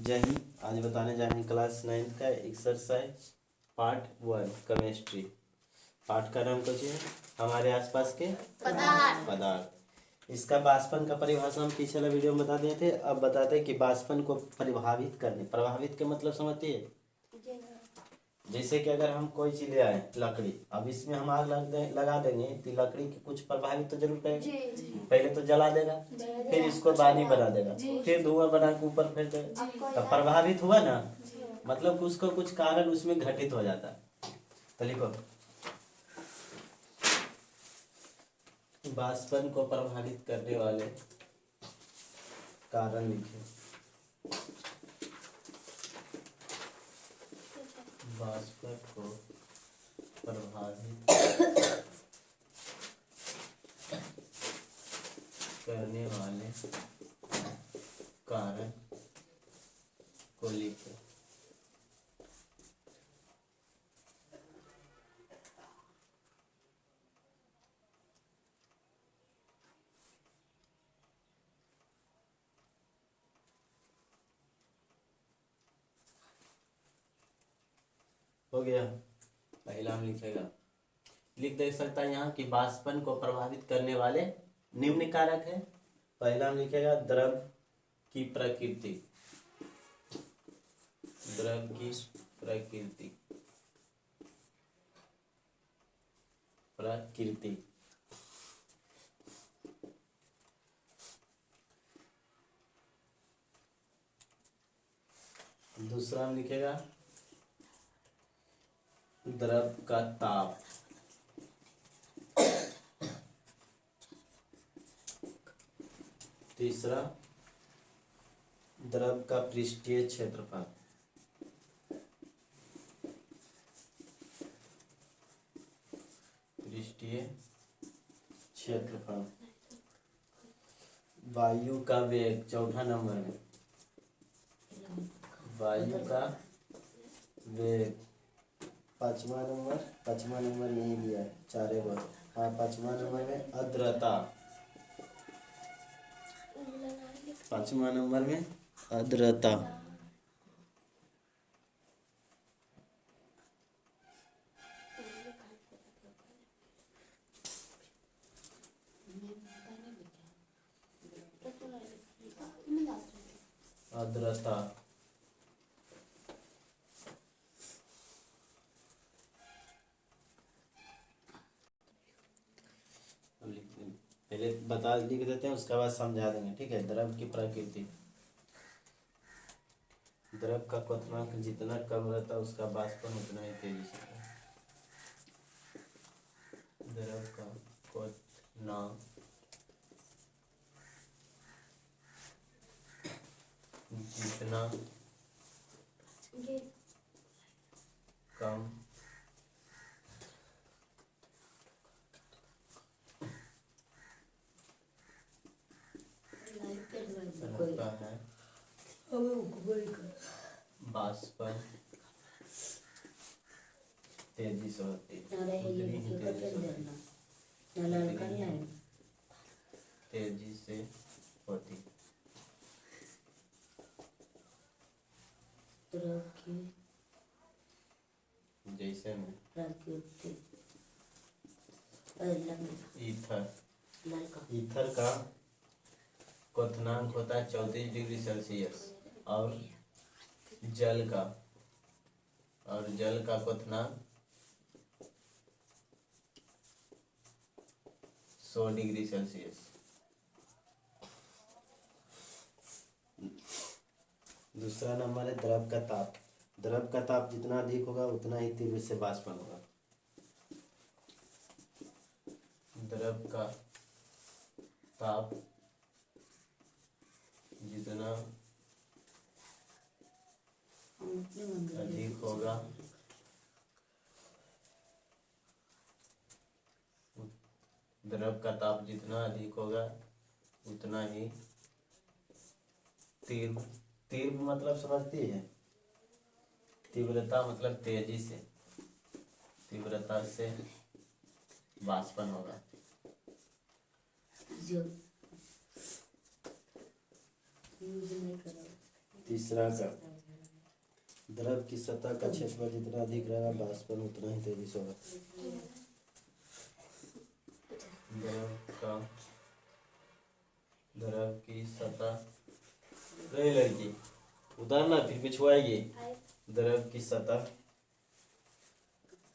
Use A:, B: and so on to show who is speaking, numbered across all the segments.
A: जय हिंद। आज बताने जा रहे हैं क्लास 9 का एक्सरसाइज पार्ट 1 केमिस्ट्री। पाठ का नाम कुछ है हमारे आसपास के पदार्थ। इसका बाष्पन का परिभाषा हम पिछले वाला वीडियो में बता दिए थे। अब बताते हैं कि बाष्पन को प्रभावित के मतलब समझती है। जैसे कि अगर हम कोई चीज ले आए लकड़ी, अब इसमें हम आग लगा देंगे तो लकड़ी की कुछ प्रभावित तो जरूर करेगा। पहले तो जला देगा, फिर इसको पानी बना देगा, फिर धुआं बना के ऊपर फेंक देगा। तो प्रभावित हुआ ना, मतलब उसको कुछ कारण उसमें घटित हो जाता है। तो लिखो बाष्पन को प्रभावित करने वाले कारण लिखे। बाष्पन को प्रभावित करने वाले कारण को लिखे। हो गया। पहला हम लिखेगा, लिख दे सकता है यहाँ कि बाष्पन को प्रभावित करने वाले निम्न कारक है। पहला हम लिखेगा द्रव की प्रकृति। द्रव की प्रकृति प्रकृति दूसरा हम लिखेगा द्रव का ताप। तीसरा द्रव का पृष्ठीय क्षेत्रफल। पृष्ठीय क्षेत्रफल। वायु का वेग चौथा नंबर में। वायु का वेग पांचवा नंबर नहीं दिया है, चारे बार। हाँ, पांचवा नंबर में आर्द्रता। पांचवा नंबर में आर्द्रता। आर्द्रता पहले लिख देते हैं, उसके बाद समझा देंगे। ठीक है। द्रव की प्रकृति। द्रव का क्वथनांक जितना कम रहता है उसका बाष्पन उतना ही तेजी से होता है। द्रव का क्वथनांक जितना कम रहता है बाष्पन तेजी से होती है। तेजी से होती। जैसे में ईथर का क्वथनांक होता है 34 डिग्री सेल्सियस और जल का क्वथनांक 100 डिग्री सेल्सियस। दूसरा नंबर है द्रव का ताप। द्रव का ताप जितना अधिक होगा उतना ही तीव्र से बाष्पन होगा। द्रव का ताप जितना अधिक होगा द्रव का ताप जितना अधिक होगा उतना ही तीव्र मतलब समझती है। तीव्रता मतलब तेजी से, तीव्रता से बाष्पन होगा। तीसरा का द्रव की सतह का क्षेत्रफल जितना अधिक रहेगा वाष्पन उतना ही तेजी से होगा। द्रव की सतह रही लड़की उतारना फिर पिछुआएगी। द्रव की सतह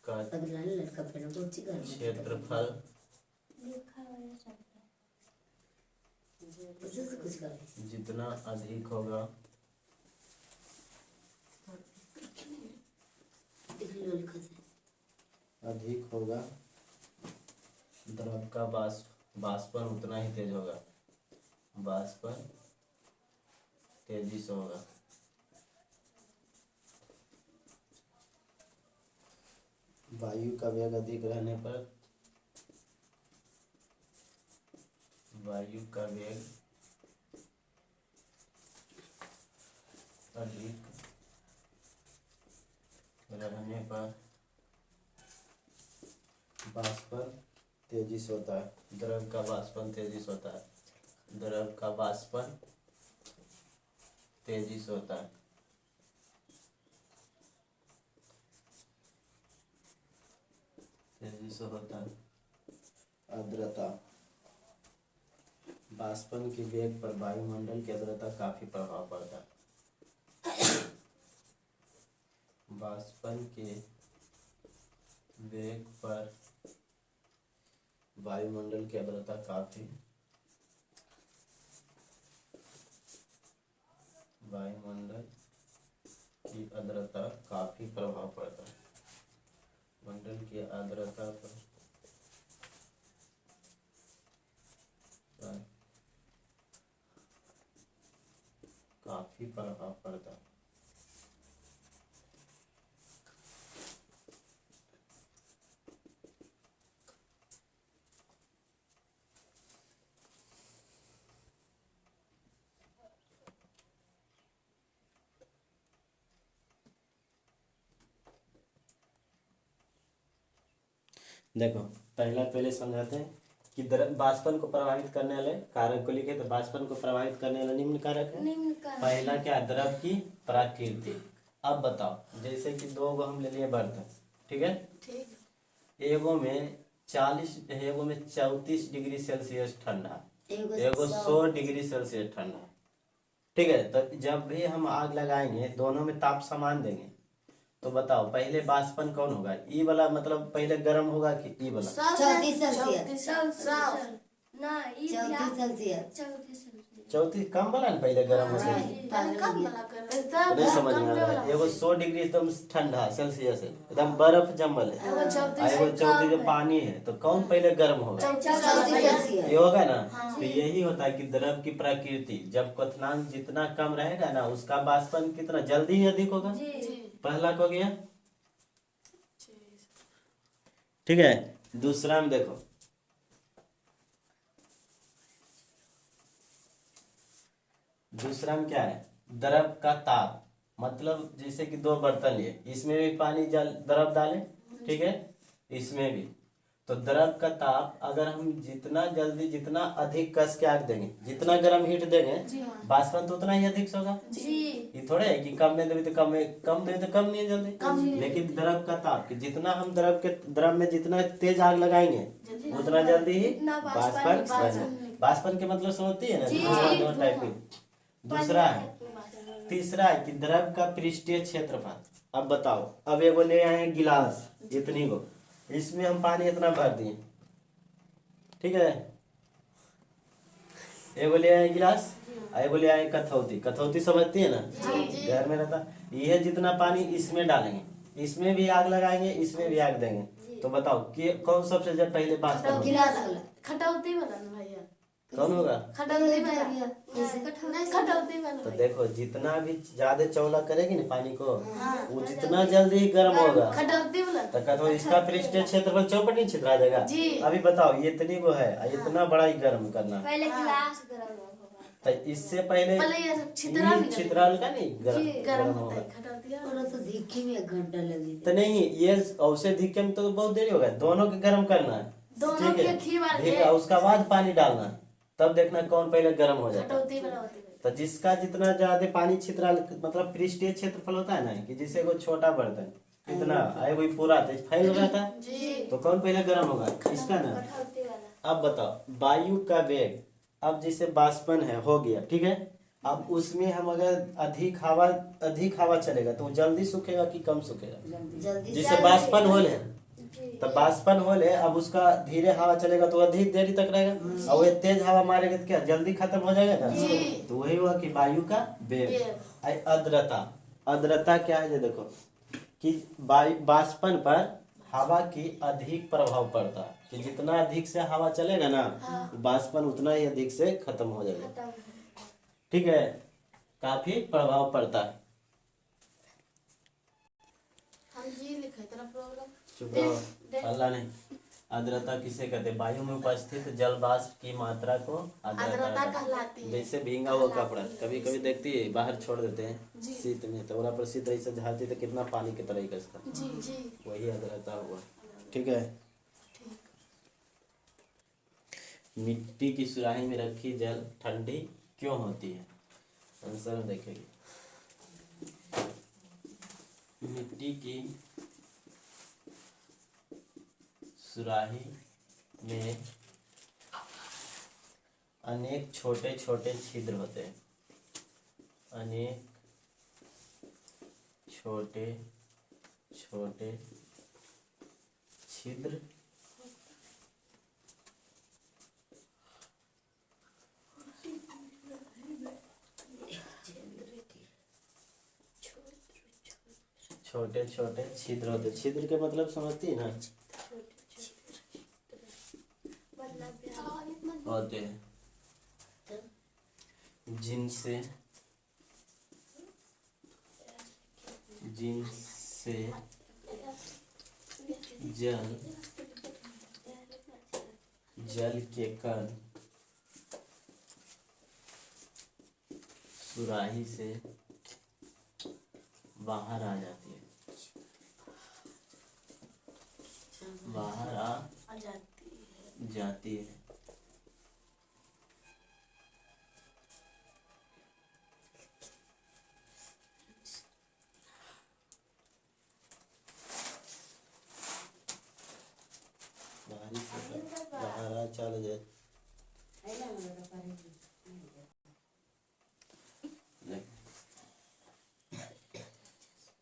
A: का क्षेत्रफल जितना अधिक होगा द्रव का वाष्पन उतना ही तेज होगा। वाष्पन तेजी से होगा। वायु का वेग अधिक रहने पर वाष्पन तेजी से होता है। द्रव का वाष्पन तेजी से होता है। द्रव का वाष्पन तेजी से होता है। आर्द्रता वाष्पन के वेग पर वायुमंडल की आर्द्रता काफी प्रभाव पड़ता है। वाष्पन के वेग पर वायुमंडल की आर्द्रता काफी प्रभाव पड़ता है। मंडल की आर्द्रता पर काफी प्रभाव पड़ता है। देखो पहले समझाते हैं कि वाष्पन को प्रभावित करने वाले कारक को लिखे। तो वाष्पन को प्रभावित करने वाला निम्न कारक है। पहला क्या, द्रव की प्रकृति। अब बताओ, जैसे कि दो गो हम ले लिए बर्तन, ठीक है। एगो में 34 डिग्री सेल्सियस ठंडा, एगो 100 डिग्री सेल्सियस ठंडा, ठीक है। तो जब भी हम आग लगाएंगे दोनों में ताप समान देंगे। तो बताओ पहले वाष्पन कौन होगा? ई वाला मतलब पहले गर्म होगा कि ई वाला? 34 कम वाला ना पहले गर्म होगा। नहीं समझ में आ रहा है। एगो 100 डिग्री एकदम ठंडा सेल्सियस है, एकदम बर्फ जमल है। एगो 34 जो पानी है, तो कौन पहले गर्म होगा? ये होगा ना। तो यही होता है कि द्रव की प्रकृति, जब क्वथनांक जितना कम रहेगा ना उसका वाष्पन कितना जल्दी ही अधिक होगा। पहला को गया, ठीक है। दूसरा में देखो, दूसरा में क्या है? द्रव का ताप, मतलब जैसे कि दो बर्तन लिए, इसमें भी पानी द्रव डाले, ठीक है, इसमें भी। तो द्रव का ताप अगर हम जितना जल्दी जितना अधिक कस के आग देंगे, जितना गर्म हीट देंगे, वाष्पन तो उतना ही अधिक होगा। ये थोड़े है कि कम में देंगे तो कम देंगे तो कम नहीं जल्दी। लेकिन द्रव का ताप कि जितना हम द्रव में जितना तेज आग लगाएंगे उतना जल्दी ही वाष्पन के मतलब समझती है ना, टाइप की। दूसरा है, तीसरा है कि द्रव का पृष्ठीय क्षेत्रफल। अब बताओ, अब ये बोले आए गिलास इतनी को, इसमें हम पानी इतना भर दिए, ठीक है। ये बोले आए गिलास, ये बोले आए कथौती समझती है ना, घर में रहता। यह जितना पानी इसमें डालेंगे, इसमें भी आग लगाएंगे, इसमें भी आग देंगे। तो बताओ कि कौन सबसे जब पहले बात
B: खटौती वाला ना भैया,
A: कौन होगा?
B: खटौती वाला।
A: तो देखो जितना भी ज्यादा चौला करेगी ना पानी को, वो जितना जल्दी गर्म होगा।
B: खटौती वाला
A: तो कहते हो इसका पृष्ठीय क्षेत्रफल चौपट नहीं छितरा जाएगा। अभी बताओ ये इतनी को है, इतना बड़ा ही गर्म करना।
B: पहले गिलास गर्म होगा,
A: तो इससे पहले छितराल का नहीं गर्म होगा। तो नहीं, ये औसे धिके में तो बहुत देरी होगा। दोनों के गर्म करना है, ठीक है। उसका बाद पानी डालना, तब देखना कौन पहले गर्म हो जाता है। तो जिसका जितना ज्यादा पानी छितरा मतलब पृष्ठीय क्षेत्रफल होता है ना, कि जिसे कोई छोटा बर्तन इतना आए कोई पूरा तो फैल रहता है,
B: जी
A: तो कौन पहले गर्म होगा? इसका ना।
B: कठौती वाला।
A: अब बताओ वायु का वेग, अब जैसे बाष्पन है हो गया, ठीक है। अब उसमें हम अगर अधिक हवा चलेगा तो वो जल्दी सूखेगा कि कम सूखेगा?
C: जल्दी
A: जैसे बाष्पन होल है,
B: जी
A: तो बाष्पन होल है, अब उसका धीरे हवा चलेगा तो अधिक देरी तक रहेगा, और ये तेज हवा मारेगा तो क्या जल्दी खत्म हो जाएगा ना?
B: जी।
A: तो वही हुआ कि वायु का वेग।
B: वेग।
A: आई आर्द्रता, आर्द्रता क्या है ये देखो, कि बाष्पन पर हवा की अधिक प्रभाव पड़ता है, कि जितना अधिक से हवा चलेगा ना, बाष्पन उतना ही अधिक से खत्म हो जाएगा,
B: खत्म।
A: ठीक है। काफी प्रभाव पड़ता है।
B: हम जी लिखे तेरा प्रॉब्लम।
A: चुप रहो, अल्लाह नहीं। आर्द्रता किसे कहते हैं? वायु में उपस्थित जल वाष्प की मात्रा को
B: आर्द्रता
A: आर्द्रता
B: कहलाती है।
A: जैसे भींगा हुआ कपड़ा कभी कभी देखती है बाहर छोड़ देते हैं
B: जी।
A: शीत में, तो ओरा पर शीत ऐसे झाड़ती तो कितना पानी की तरह कसता,
B: जी जी
A: वही आर्द्रता हुआ, ठीक है। मिट्टी की सुराही में रखी जल ठंडी क्यों होती है? आंसर देखेंगे। मिट्टी की सुराही में अनेक छोटे छोटे छिद्र होते हैं, अनेक छोटे छोटे छिद्र छोटे छोटे छिद्र होते, छिद्र के मतलब समझती है ना, होते हैं जिनसे जिनसे जल के कण सुराही से बाहर आ जाती है, बाहर आ जाती है। बाहर आ चल जाए।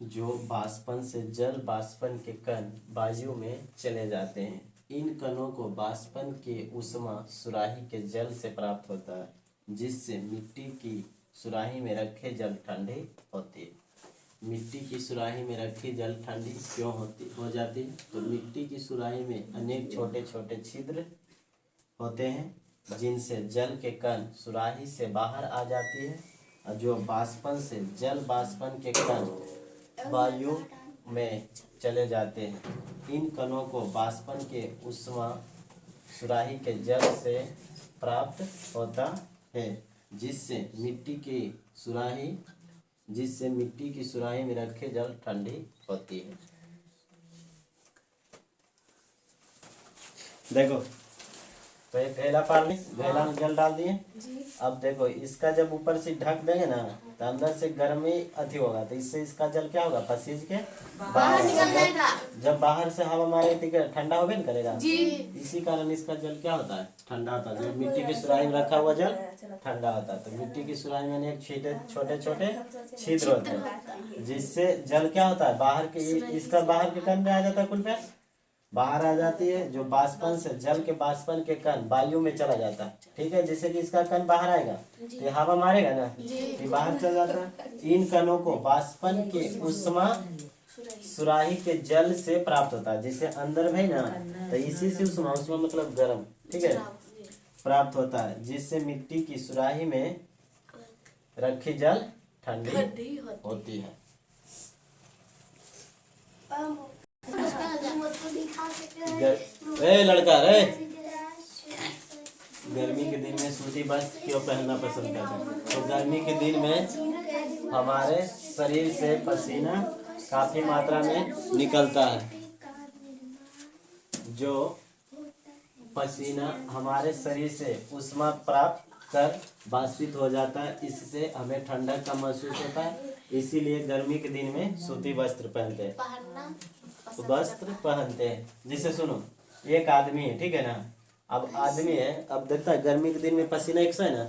A: जो बाष्पन से जल बाष्पन के कण वायु में चले जाते हैं, इन कणों को बाष्पन के ऊष्मा सुराही के जल से प्राप्त होता है, जिससे मिट्टी की सुराही में रखे जल ठंडी होती है। मिट्टी की सुराही में रखी जल ठंडी क्यों हो जाती है? तो मिट्टी की सुराही में अनेक छोटे छोटे छिद्र होते हैं जिनसे जल के कण सुराही से बाहर आ जाती है, और जो बाष्पन से जल बाष्पन के कण वायु में चले जाते हैं, इन कणों को बाष्पन के ऊष्मा सुराही के जल से प्राप्त होता है, जिससे मिट्टी की सुराही में रखे जल ठंडी होती है। देखो तो ये पहला पानी पहला में जल डाल दिए। अब देखो इसका जब ऊपर से ढक देंगे ना तो अंदर से गर्मी अति होगा, तो इससे इसका जल क्या होगा? पसीज के बाहर
B: निकल जाएगा।
A: जब बाहर से हवा मारेगी तो ठंडा होबे न करेगा।
B: जी।
A: इसी कारण इसका जल क्या होता है? ठंडा होता है। जब मिट्टी की सुराही में रखा हुआ जल ठंडा होता है, तो मिट्टी की सुराही में एक छोटे छोटे छिद्र होते हैं, जिससे जल क्या होता है? बाहर के इसका बाहर के कण में आ जाता है, कुल पे बाहर आ जाती है। जो बाष्पन से जल के बाष्पन के कण वायु में चला जाता है, ठीक है। जैसे कि इसका कण बाहर आएगा तो ये हवा मारेगा ना, ये बाहर चला जाता है। इन कणों को बाष्पन के ऊष्मा सुराही के जल से प्राप्त होता है, जिसे अंदर भाई ना, तो इसी से ऊष्मा मतलब गर्म, ठीक है, प्राप्त होता है, जिससे मिट्टी की सुराही में रखी जल ठंडी होती है। लड़का रे, गर्मी के दिन में सूती वस्त्र क्यों पहनना पसंद करते हैं? तो गर्मी के दिन में हमारे शरीर से पसीना काफी मात्रा में निकलता है। जो पसीना हमारे शरीर से ऊष्मा प्राप्त कर बाष्पित हो जाता है, इससे हमें ठंडक का महसूस होता है। इसीलिए गर्मी के दिन में सूती वस्त्र पहनते हैं,
B: पहनना पसंद
A: वस्त्र
B: करता है।
A: पहनते हैं। जैसे सुनो, एक आदमी है, ठीक है ना, अब आदमी है, अब देखता है गर्मी के दिन में पसीना एक है ना,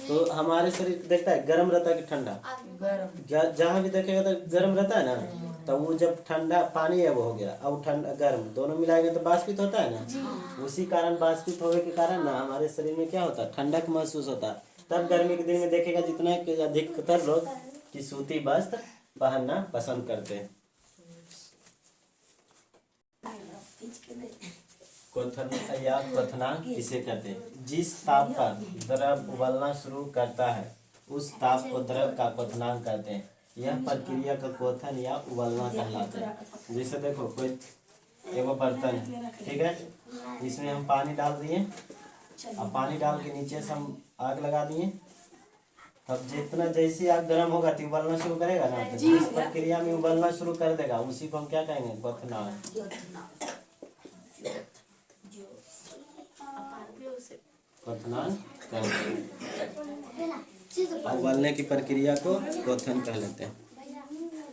A: तो हमारे शरीर देखता है गर्म रहता है कि ठंडा,
B: आदमी
A: जहाँ भी देखेगा तो गर्म रहता है ना। तो वो जब ठंडा पानी है वो हो गया, अब ठंडा गर्म दोनों मिलाएंगे तो बाष्पित होता है ना। उसी कारण बाष्पित होने के कारण ना हमारे शरीर में क्या होता है, ठंडक महसूस होता है। तब गर्मी के दिन में देखेगा जितना कि अधिकतर लोग कि सूती वस्त्र पहनना पसंद करते हैं। क्वथन या क्वथनांक किसे कहते हैं? जिस ताप पर द्रव उबलना शुरू करता है उस ताप को द्रव का क्वथनांक कहते हैं। यह प्रक्रिया का क्वथन या उबलना कहलाता है। जैसे देखो, कोई एगो बर्तन है, ठीक है, इसमें हम पानी डाल दिए, अब पानी डाल के नीचे से हम आग लगा दिए। अब जितना जैसे आग गर्म होगा तो उबलना शुरू करेगा ना, तो जिस प्रक्रिया में उबलना शुरू कर देगा उसी को हम क्या कहेंगे, क्वथनांक। क्वथनांक कहते हैं। उबलने की प्रक्रिया को क्वथन कह लेते हैं।